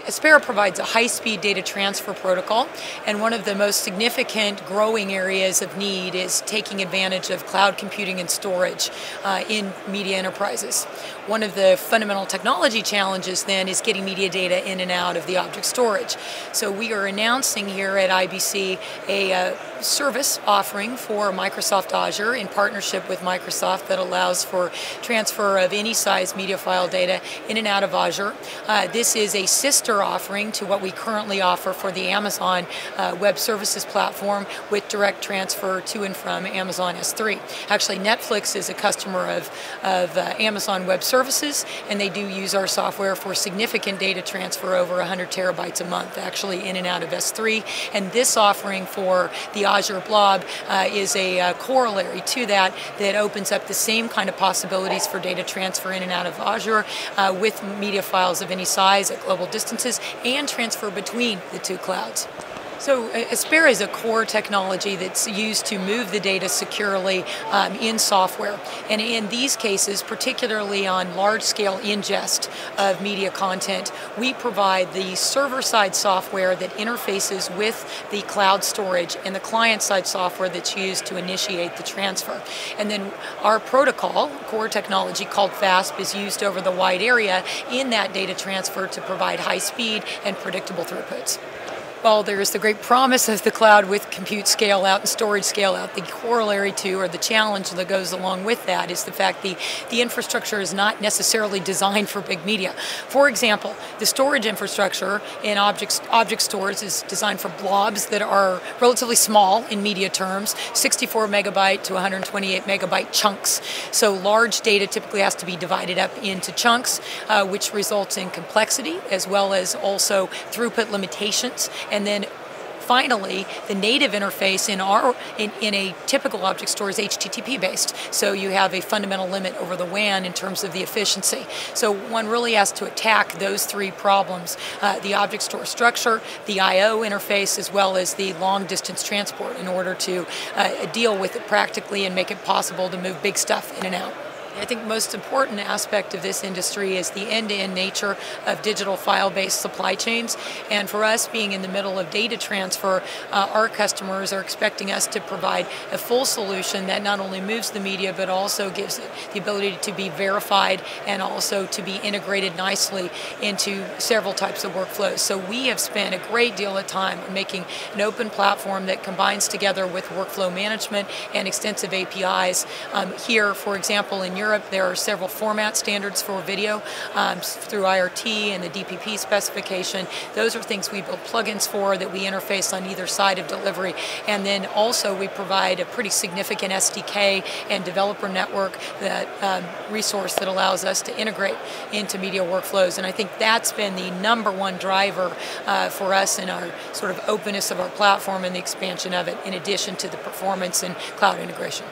Aspera provides a high-speed data transfer protocol, and one of the most significant growing areas of need is taking advantage of cloud computing and storage in media enterprises. One of the fundamental technology challenges then is getting media data in and out of the object storage. So we are announcing here at IBC a service offering for Microsoft Azure in partnership with Microsoft that allows for transfer of any size media file data in and out of Azure. This is a sister offering to what we currently offer for the Amazon Web Services platform with direct transfer to and from Amazon S3. Actually, Netflix is a customer of Amazon Web Services, and they do use our software for significant data transfer over 100 terabytes a month, actually in and out of S3. And this offering for the Azure Blob is a corollary to that opens up the same kind of possibilities for data transfer in and out of Azure with media files of any size at global distances and transfer between the two clouds. So Aspera is a core technology that's used to move the data securely in software. And in these cases, particularly on large-scale ingest of media content, we provide the server-side software that interfaces with the cloud storage and the client-side software that's used to initiate the transfer. And then our protocol, core technology called FASP, is used over the wide area in that data transfer to provide high speed and predictable throughputs. While there's the great promise of the cloud with compute scale out and storage scale out, the corollary to, or the challenge that goes along with that, is the fact the infrastructure is not necessarily designed for big media. For example, the storage infrastructure in object stores is designed for blobs that are relatively small in media terms, 64 megabyte to 128 megabyte chunks. So large data typically has to be divided up into chunks, which results in complexity as well as also throughput limitations. And then finally, the native interface in a typical object store is HTTP based. So you have a fundamental limit over the WAN in terms of the efficiency. So one really has to attack those three problems, the object store structure, the I/O interface, as well as the long distance transport in order to deal with it practically and make it possible to move big stuff in and out. I think the most important aspect of this industry is the end-to-end nature of digital file-based supply chains. And for us, being in the middle of data transfer, our customers are expecting us to provide a full solution that not only moves the media, but also gives it the ability to be verified and also to be integrated nicely into several types of workflows. So we have spent a great deal of time making an open platform that combines together with workflow management and extensive APIs. Here, for example, in Europe, there are several format standards for video through IRT and the DPP specification. Those are things we build plugins for that we interface on either side of delivery. And then also we provide a pretty significant SDK and developer network resource that allows us to integrate into media workflows. And I think that's been the #1 driver for us in our sort of openness of our platform and the expansion of it, in addition to the performance and cloud integration.